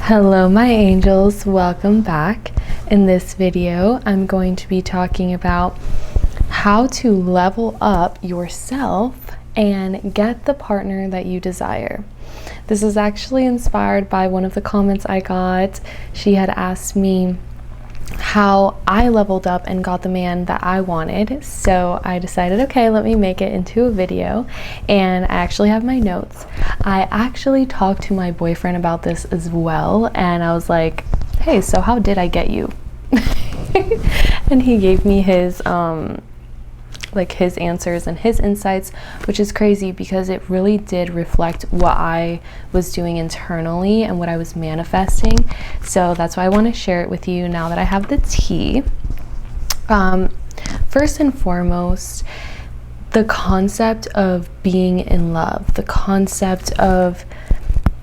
Hello my angels, welcome back. In this video, I'm going to be talking about how to level up yourself and get the partner that you desire. This is actually inspired by one of the comments I got. She had asked me how I leveled up and got the man that I wanted. So I decided, okay, let me make it into a video, and I actually have my notes. I actually talked to my boyfriend about this as well, and I was like, hey, so how did I get you? And he gave me his his answers and his insights, which is crazy because it really did reflect what I was doing internally and what I was manifesting. So that's why I want to share it with you now that I have the tea. First and foremost, the concept of being in love, the concept of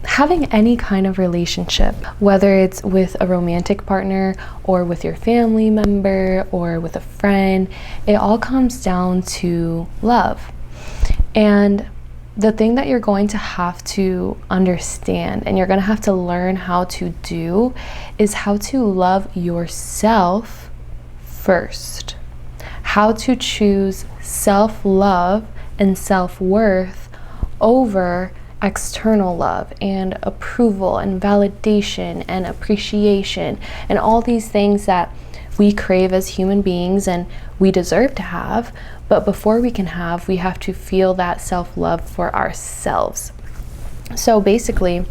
having any kind of relationship, whether it's with a romantic partner or with your family member or with a friend, it all comes down to love. And the thing that you're going to have to understand and you're going to have to learn how to do is how to love yourself first. How to choose self-love and self-worth over external love and approval and validation and appreciation and all these things that we crave as human beings and we deserve to have. But before we can have, we have to feel that self-love for ourselves. So basically,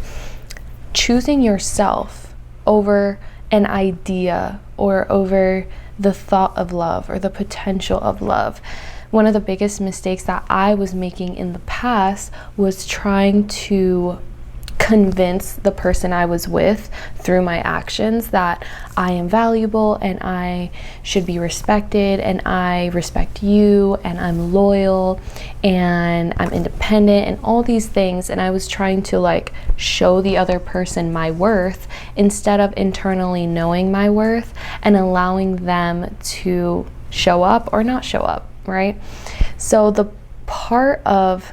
choosing yourself over an idea or over the thought of love or the potential of love. One of the biggest mistakes that I was making in the past was trying to convince the person I was with through my actions that I am valuable and I should be respected and I respect you and I'm loyal and I'm independent and all these things. And I was trying to show the other person my worth instead of internally knowing my worth and allowing them to show up or not show up. Right? So the part of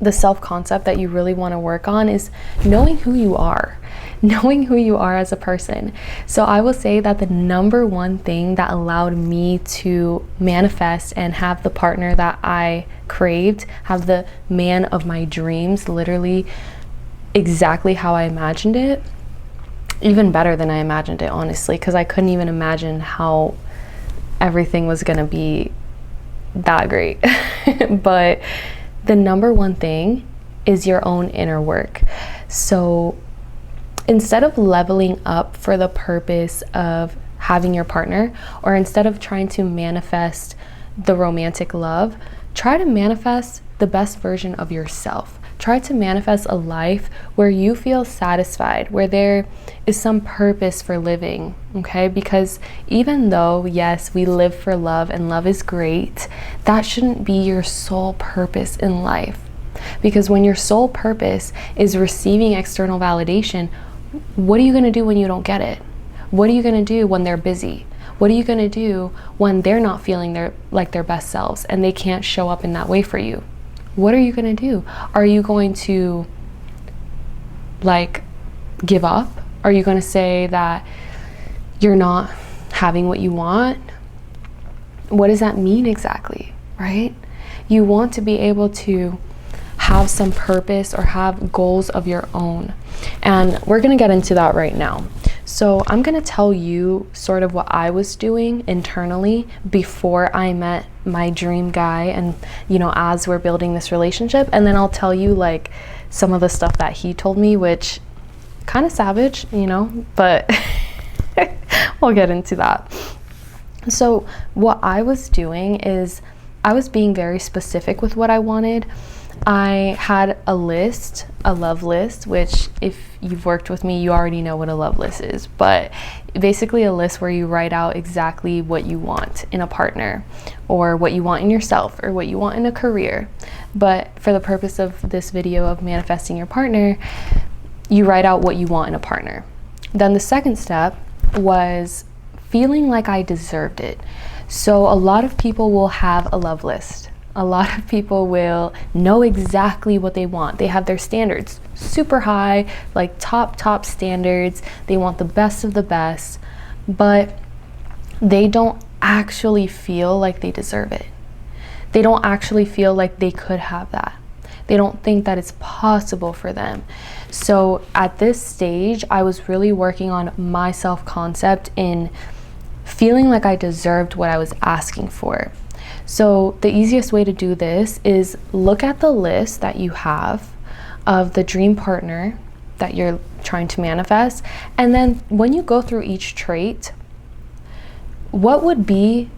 the self-concept that you really want to work on is knowing who you are as a person. So I will say that the number one thing that allowed me to manifest and have the partner that I craved, have the man of my dreams, literally exactly how I imagined it, even better than I imagined it, honestly, because I couldn't even imagine how everything was gonna be that great. But the number one thing is your own inner work. So instead of leveling up for the purpose of having your partner, or instead of trying to manifest the romantic love, try to manifest the best version of yourself. Try to manifest a life where you feel satisfied, where there is some purpose for living, okay? Because even though, yes, we live for love and love is great, that shouldn't be your sole purpose in life. Because when your sole purpose is receiving external validation, what are you gonna do when you don't get it? What are you gonna do when they're busy? What are you gonna do when they're not feeling their best selves and they can't show up in that way for you? What are you going to do? Are you going to give up? Are you going to say that you're not having what you want? What does that mean exactly, right? You want to be able to have some purpose or have goals of your own. And we're going to get into that right now. So I'm going to tell you sort of what I was doing internally before I met my dream guy and, as we're building this relationship. And then I'll tell you some of the stuff that he told me, which kind of savage, but we'll get into that. So what I was doing is I was being very specific with what I wanted. I had a love list, which if you've worked with me, you already know what a love list is, but basically a list where you write out exactly what you want in a partner or what you want in yourself or what you want in a career. But for the purpose of this video of manifesting your partner, you write out what you want in a partner. Then the second step was feeling like I deserved it. So a lot of people will have a love list, A lot of people will know exactly what they want. They have their standards super high, like top standards. They want the best of the best, but they don't actually feel like they deserve it. They don't actually feel like they could have that. They don't think that it's possible for them. So at this stage, I was really working on my self-concept in feeling like I deserved what I was asking for. So the easiest way to do this is look at the list that you have of the dream partner that you're trying to manifest. And then when you go through each trait, what would be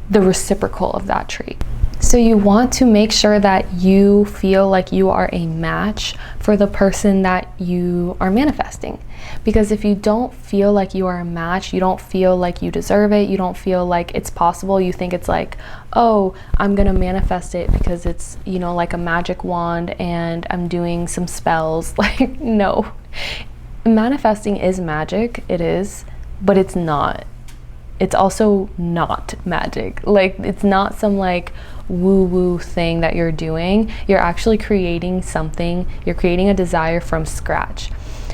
the reciprocal of that trait? So you want to make sure that you feel like you are a match for the person that you are manifesting. Because if you don't feel like you are a match, you don't feel like you deserve it, you don't feel like it's possible, you think it's like, oh, I'm gonna manifest it because it's, you know, like a magic wand and I'm doing some spells. Like, no. Manifesting is magic, it is, but it's not. It's also not magic. Like, it's not some like woo-woo thing that you're doing. You're actually creating something. You're creating a desire from scratch.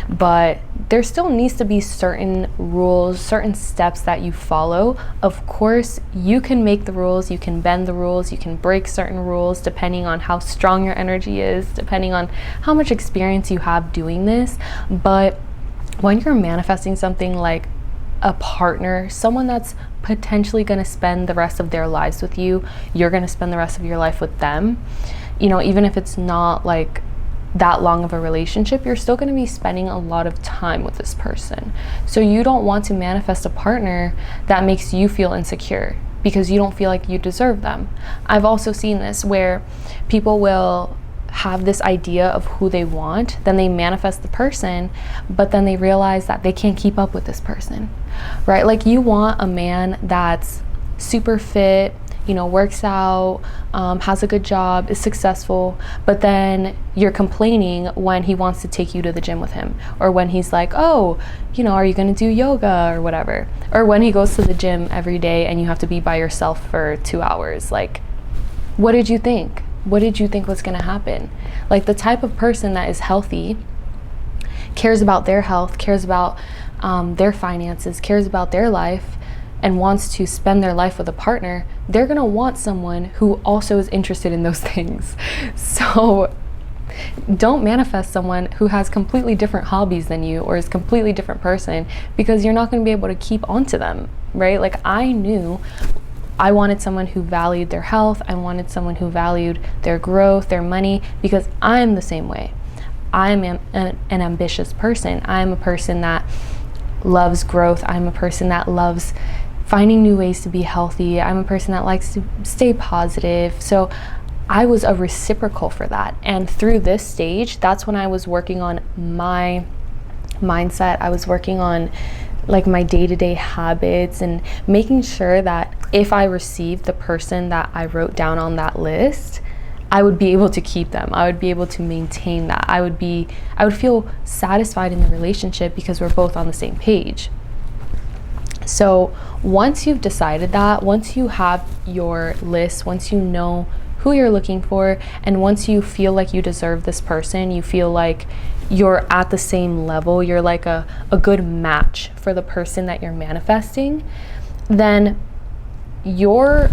But there still needs to be certain rules, certain steps that you follow. Of course, you can make the rules, you can bend the rules, you can break certain rules depending on how strong your energy is, depending on how much experience you have doing this. But when you're manifesting something like a partner, someone that's potentially going to spend the rest of their lives with you, you're going to spend the rest of your life with them, you know, even if it's not like that long of a relationship, you're still going to be spending a lot of time with this person. So you don't want to manifest a partner that makes you feel insecure because you don't feel like you deserve them. I've also seen this where people will have this idea of who they want, then they manifest the person, but then they realize that they can't keep up with this person, right? Like, you want a man that's super fit, you know, works out, has a good job, is successful, but then you're complaining when he wants to take you to the gym with him, or when he's like, oh, you know, are you gonna do yoga or whatever, or when he goes to the gym every day and you have to be by yourself for 2 hours. Like, what did you think? What did you think was gonna happen? Like, the type of person that is healthy, cares about their health, cares about their finances, cares about their life, and wants to spend their life with a partner, they're gonna want someone who also is interested in those things. So don't manifest someone who has completely different hobbies than you or is a completely different person, because you're not gonna be able to keep on to them, right? Like, I knew I wanted someone who valued their health. I wanted someone who valued their growth, their money, because I'm the same way. I'm an ambitious person. I'm a person that loves growth. I'm a person that loves finding new ways to be healthy. I'm a person that likes to stay positive. So I was a reciprocal for that. And through this stage, that's when I was working on my mindset. I was working on like my day-to-day habits and making sure that if I received the person that I wrote down on that list, I would be able to keep them. I would be able to maintain that. I would feel satisfied in the relationship because we're both on the same page. So once you've decided that, once you have your list, once you know who you're looking for, and once you feel like you deserve this person, you feel like you're at the same level, you're like a good match for the person that you're manifesting, then you're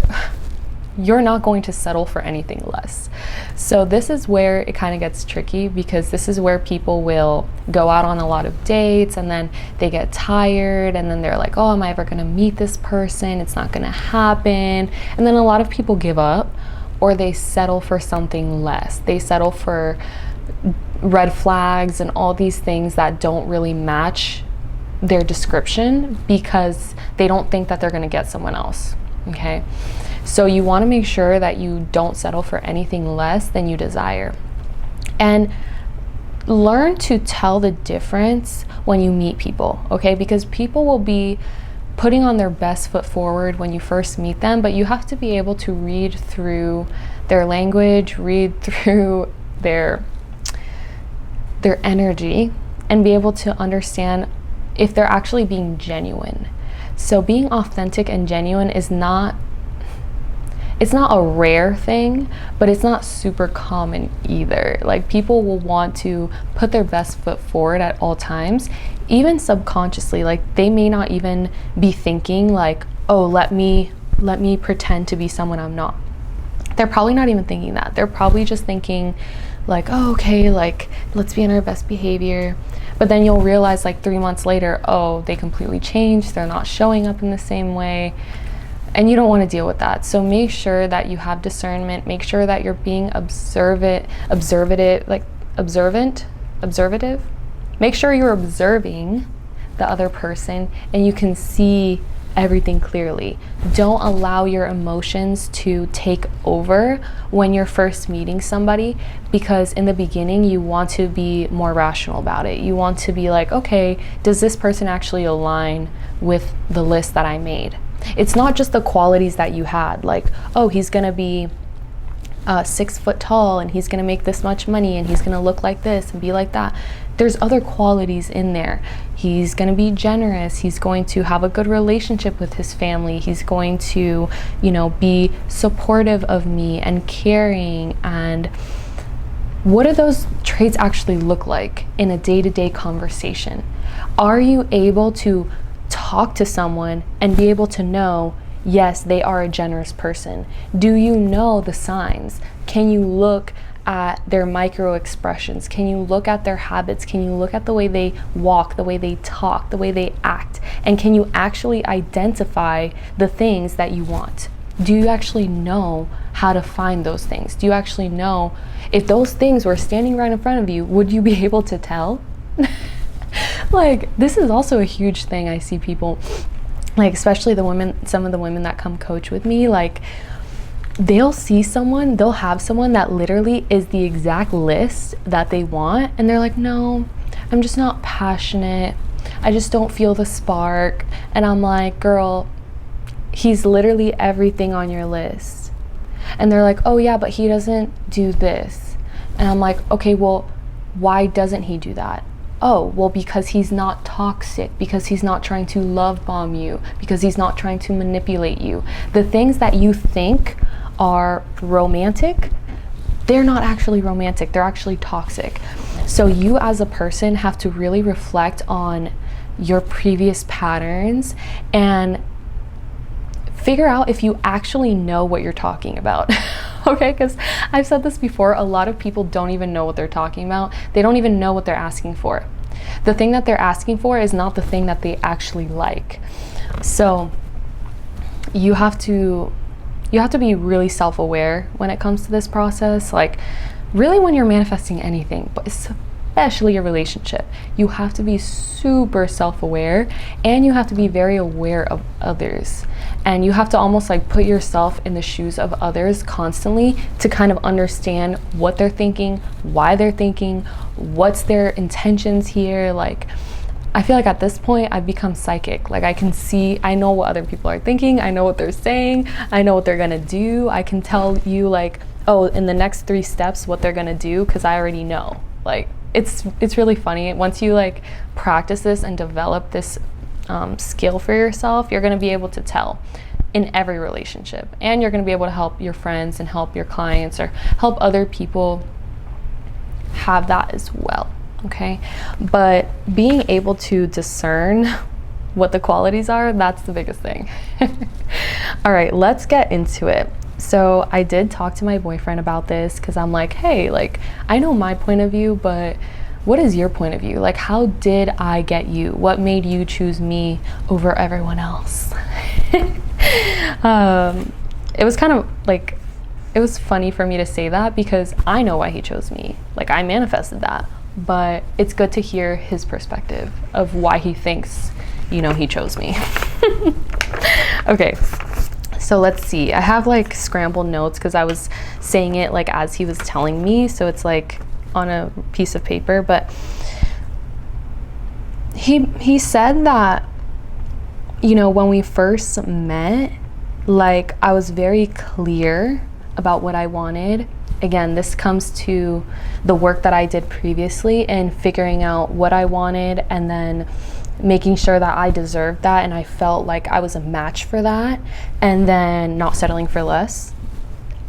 not going to settle for anything less. So this is where it kind of gets tricky, because this is where people will go out on a lot of dates and then they get tired and then they're like, oh, am I ever going to meet this person? It's not going to happen. And then a lot of people give up, or they settle for something less. They settle for red flags and all these things that don't really match their description because they don't think that they're going to get someone else. Okay? So you want to make sure that you don't settle for anything less than you desire. And learn to tell the difference when you meet people, okay? Because people will be putting on their best foot forward when you first meet them, but you have to be able to read through their language, read through their energy, and be able to understand if they're actually being genuine. So being authentic and genuine is not it's not a rare thing, but it's not super common either. Like, people will want to put their best foot forward at all times, even subconsciously. Like, they may not even be thinking like, oh, let me pretend to be someone I'm not. They're probably not even thinking that. They're probably just thinking like, oh, okay, like, let's be on our best behavior. But then you'll realize like 3 months later, oh, they completely changed. They're not showing up in the same way. And you don't want to deal with that. So make sure that you have discernment. Make sure that you're being observative. Make sure you're observing the other person and you can see everything clearly. Don't allow your emotions to take over when you're first meeting somebody, because in the beginning you want to be more rational about it. You want to be like, okay, does this person actually align with the list that I made? It's not just the qualities that you had, like, oh, he's gonna be 6 foot tall and he's gonna make this much money and he's gonna look like this and be like that. There's other qualities in there. He's gonna be generous. He's going to have a good relationship with his family. He's going to, be supportive of me and caring. And what do those traits actually look like in a day-to-day conversation? Are you able to talk to someone and be able to know, yes, they are a generous person? Do you know the signs? Can you look at their micro expressions? Can you look at their habits? Can you look at the way they walk, the way they talk, the way they act? And can you actually identify the things that you want? Do you actually know how to find those things? Do you actually know if those things were standing right in front of you, would you be able to tell? Like, this is also a huge thing I see people, like, especially some of the women that come coach with me, like, they'll have someone that literally is the exact list that they want, and they're like, no, I'm just not passionate, I just don't feel the spark. And I'm like, girl, he's literally everything on your list. And they're like, oh yeah, but he doesn't do this. And I'm like, okay, well, why doesn't he do that? Oh, well, because he's not toxic, because he's not trying to love bomb you, because he's not trying to manipulate you. The things that you think are romantic, they're not actually romantic, they're actually toxic. So you as a person have to really reflect on your previous patterns and figure out if you actually know what you're talking about. Okay, because I've said this before, a lot of people don't even know what they're talking about. They don't even know what they're asking for. The thing that they're asking for is not the thing that they actually like. So you have to be really self-aware when it comes to this process. Like, really, when you're manifesting anything, but especially a relationship, you have to be super self-aware, and you have to be very aware of others. And you have to almost like put yourself in the shoes of others constantly to kind of understand what they're thinking, why they're thinking, what's their intentions here. Like, I feel like at this point I've become psychic. Like, I know what other people are thinking, I know what they're saying, I know what they're gonna do. I can tell you, like, oh, in the next 3 steps what they're gonna do, because I already know. Like, it's really funny. Once you like practice this and develop this skill for yourself, you're going to be able to tell in every relationship, and you're going to be able to help your friends and help your clients or help other people have that as well. Okay, but being able to discern what the qualities are, that's the biggest thing. All right, let's get into it. So I did talk to my boyfriend about this, because I'm like, hey, like, I know my point of view, but what is your point of view? Like, how did I get you? What made you choose me over everyone else? It was kind of like, it was funny for me to say that, because I know why he chose me. Like, I manifested that, but it's good to hear his perspective of why he thinks, he chose me. Okay. So let's see, I have like scrambled notes, because I was saying it like as he was telling me, so it's like on a piece of paper. But he said that, when we first met, like, I was very clear about what I wanted. Again, this comes to the work that I did previously and figuring out what I wanted, and then making sure that I deserved that and I felt like I was a match for that, and then not settling for less.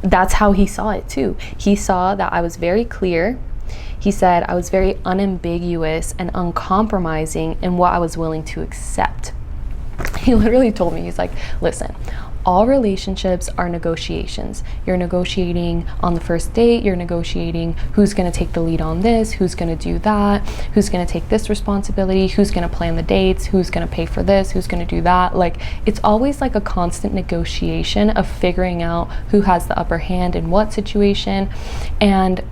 that's how he saw it too. He saw that I was very clear. He said I was very unambiguous and uncompromising in what I was willing to accept. He literally told me, he's like, listen, all relationships are negotiations. You're negotiating on the first date, you're negotiating who's gonna take the lead on this, who's gonna do that, who's gonna take this responsibility, who's gonna plan the dates, who's gonna pay for this, who's gonna do that. Like, it's always like a constant negotiation of figuring out who has the upper hand in what situation. And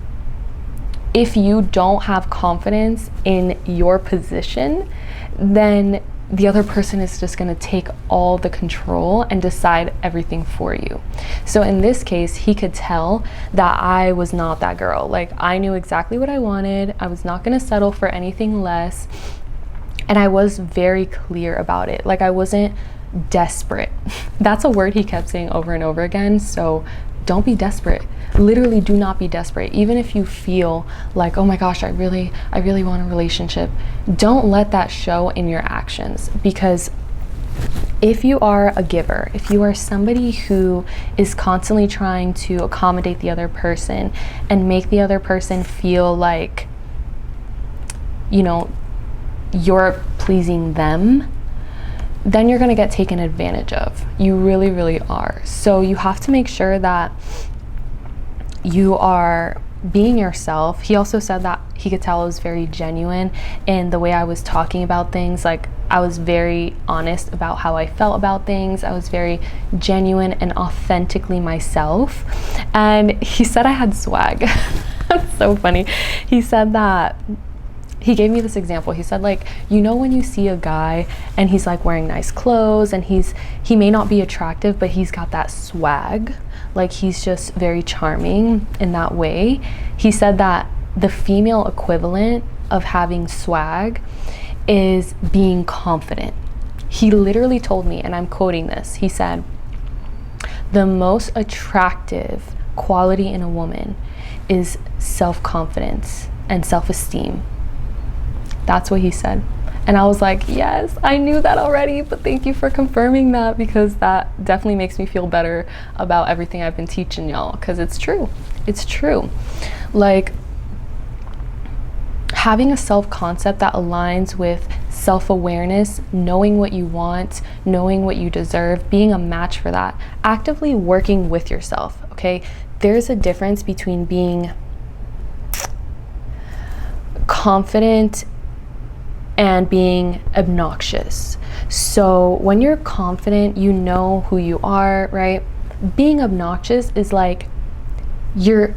if you don't have confidence in your position, then the other person is just going to take all the control and decide everything for you. So in this case, he could tell that I was not that girl. Like, I knew exactly what I wanted. I was not going to settle for anything less. And I was very clear about it. Like, I wasn't desperate. That's a word he kept saying over and over again. So don't be desperate. Literally do not be desperate. Even if you feel like, oh my gosh, I really want a relationship, don't let that show in your actions. Because if you are a giver, if you are somebody who is constantly trying to accommodate the other person and make the other person feel like, you know, you're pleasing them, then you're going to get taken advantage of. You really, really are. So you have to make sure that you are being yourself. He also said that he could tell I was very genuine in the way I was talking about things. Like, I was very honest about how I felt about things. I was very genuine and authentically myself. And he said I had swag. That's so funny. He said that, he gave me this example. He said, like, you know, when you see a guy and he's like wearing nice clothes and he may not be attractive, but he's got that swag, like he's just very charming in that way. He said that the female equivalent of having swag is being confident. He literally told me, and I'm quoting this, he said, the most attractive quality in a woman is self-confidence and self-esteem. That's what he said. And I was like, yes, I knew that already, but thank you for confirming that, because that definitely makes me feel better about everything I've been teaching y'all, because it's true. It's true. Like, having a self-concept that aligns with self-awareness, knowing what you want, knowing what you deserve, being a match for that, actively working with yourself, okay? There's a difference between being confident and being obnoxious. So when you're confident, you know who you are, right? Being obnoxious is like you're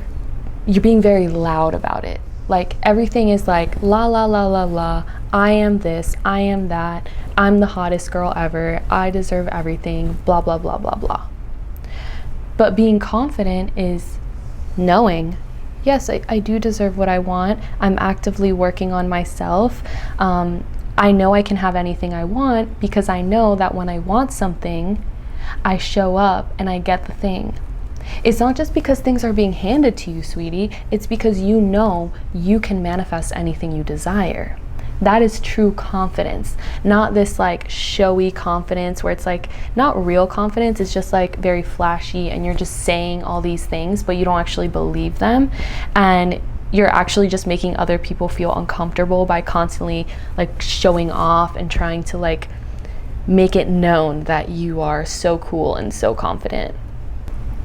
being very loud about it. Like, everything is like la la la la la, I am this, I am that, I'm the hottest girl ever, I deserve everything, blah blah blah blah blah. But being confident is knowing, yes, I do deserve what I want. I'm actively working on myself. I know I can have anything I want, because I know that when I want something, I show up and I get the thing. It's not just because things are being handed to you, sweetie. It's because you know you can manifest anything you desire. That is true confidence, not this like showy confidence where it's like not real confidence. It's just like very flashy and you're just saying all these things, but you don't actually believe them. And you're actually just making other people feel uncomfortable by constantly like showing off and trying to like make it known that you are so cool and so confident.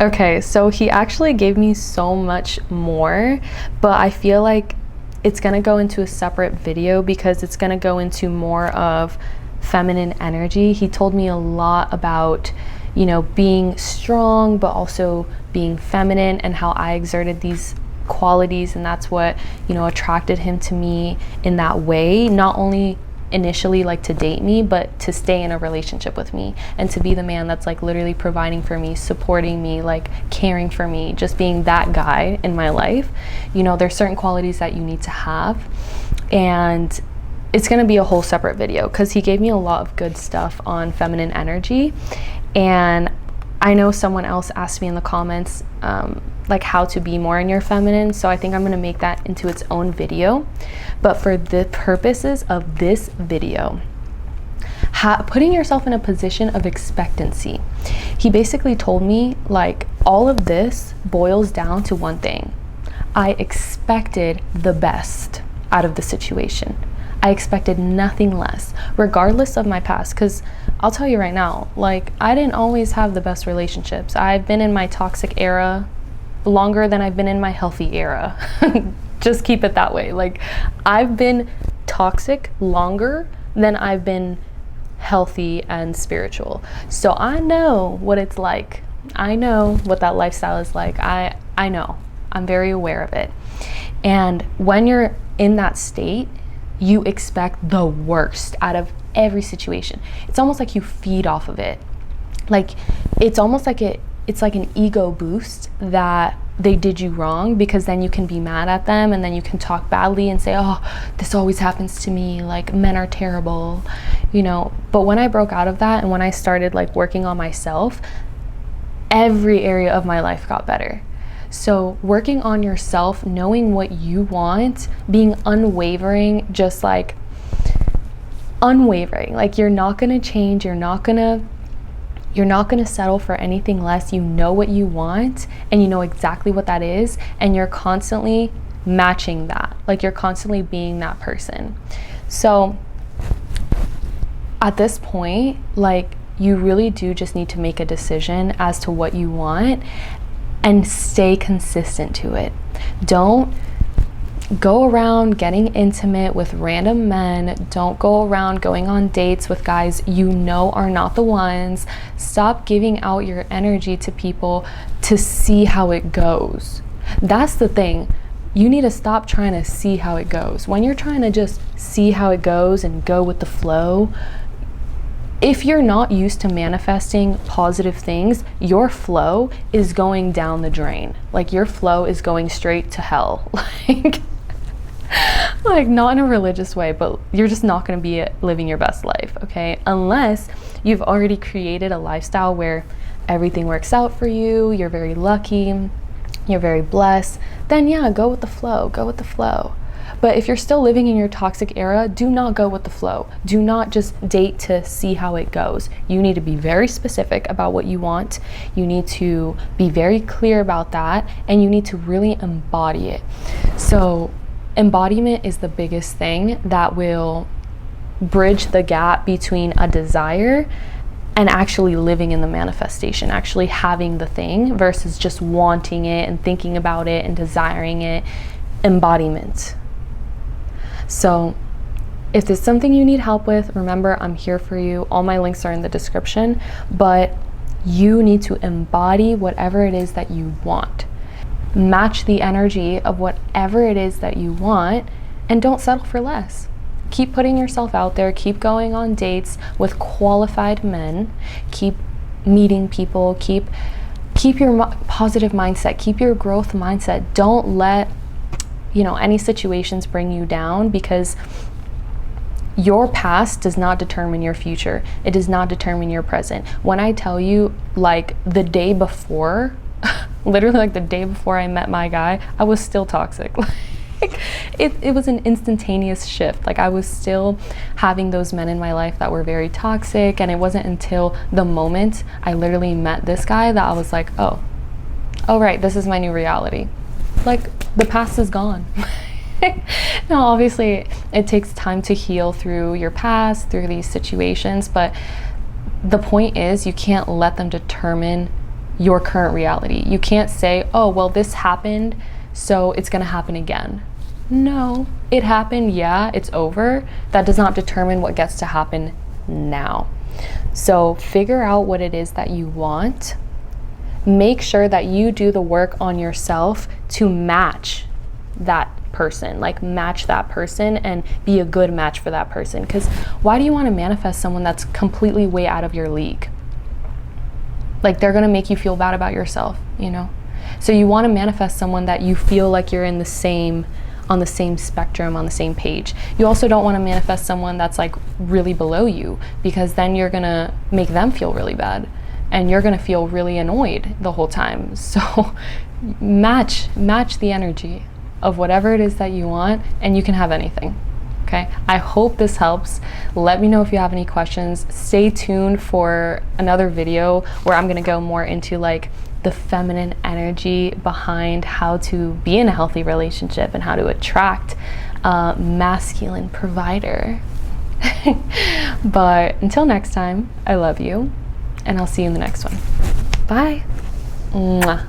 Okay, so he actually gave me so much more, but I feel like it's gonna go into a separate video because it's gonna go into more of feminine energy. He told me a lot about, you know, being strong, but also being feminine, and how I exerted these qualities, and that's what, you know, attracted him to me in that way. Not only initially like to date me, but to stay in a relationship with me and to be the man that's like literally providing for me, supporting me, like caring for me, just being that guy in my life. You know, there's certain qualities that you need to have, and it's going to be a whole separate video because he gave me a lot of good stuff on feminine energy. And I know someone else asked me in the comments like how to be more in your feminine, so I think I'm going to make that into its own video. But for the purposes of this video, putting yourself in a position of expectancy, he basically told me like all of this boils down to one thing. I expected the best out of the situation. I expected nothing less, regardless of my past. Because I'll tell you right now, like, I didn't always have the best relationships. I've been in my toxic era longer than I've been in my healthy era. Just keep it that way. Like, I've been toxic longer than I've been healthy and spiritual. So I know what it's like. I know what that lifestyle is like. I know. I'm very aware of it. And when you're in that state, you expect the worst out of every situation. It's almost like you feed off of it. Like, it's almost like it's like an ego boost that they did you wrong, because then you can be mad at them and then you can talk badly and say, oh, this always happens to me, like, men are terrible, you know. But when I broke out of that and when I started like working on myself, every area of my life got better. So working on yourself, knowing what you want, being unwavering, just like unwavering, like you're not gonna change, you're not gonna settle for anything less. You know what you want and you know exactly what that is, and you're constantly matching that. Like, you're constantly being that person. So at this point, like, you really do just need to make a decision as to what you want and stay consistent to it. Don't go around getting intimate with random men. Don't go around going on dates with guys you know are not the ones. Stop giving out your energy to people to see how it goes. That's the thing. You need to stop trying to see how it goes. When you're trying to just see how it goes and go with the flow, if you're not used to manifesting positive things, your flow is going down the drain. Like, your flow is going straight to hell. Like, not in a religious way, but you're just not going to be living your best life, okay? Unless you've already created a lifestyle where everything works out for you, you're very lucky, you're very blessed, then yeah, go with the flow, go with the flow. But if you're still living in your toxic era, do not go with the flow. Do not just date to see how it goes. You need to be very specific about what you want. You need to be very clear about that, and you need to really embody it. So embodiment is the biggest thing that will bridge the gap between a desire and actually living in the manifestation, actually having the thing versus just wanting it and thinking about it and desiring it. Embodiment. So if there's something you need help with, remember, I'm here for you. All my links are in the description, but you need to embody whatever it is that you want. Match the energy of whatever it is that you want, and don't settle for less. Keep putting yourself out there, keep going on dates with qualified men, keep meeting people, keep your positive mindset, keep your growth mindset. Don't let any situations bring you down, because your past does not determine your future. It does not determine your present. When I tell you, like, the day before, literally like the day before I met my guy, I was still toxic. It was an instantaneous shift. Like, I was still having those men in my life that were very toxic, and it wasn't until the moment I literally met this guy that I was like, oh right, this is my new reality. Like, the past is gone. Now, obviously, it takes time to heal through your past, through these situations, but the point is, you can't let them determine your current reality. You can't say, oh, well, this happened, so it's gonna happen again. No, it happened, yeah, it's over. That does not determine what gets to happen now. So figure out what it is that you want. Make sure that you do the work on yourself to match that person, like match that person and be a good match for that person. Because why do you want to manifest someone that's completely way out of your league? Like, they're going to make you feel bad about yourself, So you want to manifest someone that you feel like you're on the same spectrum, on the same page. You also don't want to manifest someone that's like really below you, because then you're going to make them feel really bad. And you're gonna feel really annoyed the whole time. So match the energy of whatever it is that you want, and you can have anything, okay? I hope this helps. Let me know if you have any questions. Stay tuned for another video where I'm gonna go more into like the feminine energy behind how to be in a healthy relationship and how to attract a masculine provider. But until next time, I love you, and I'll see you in the next one. Bye. Mwah.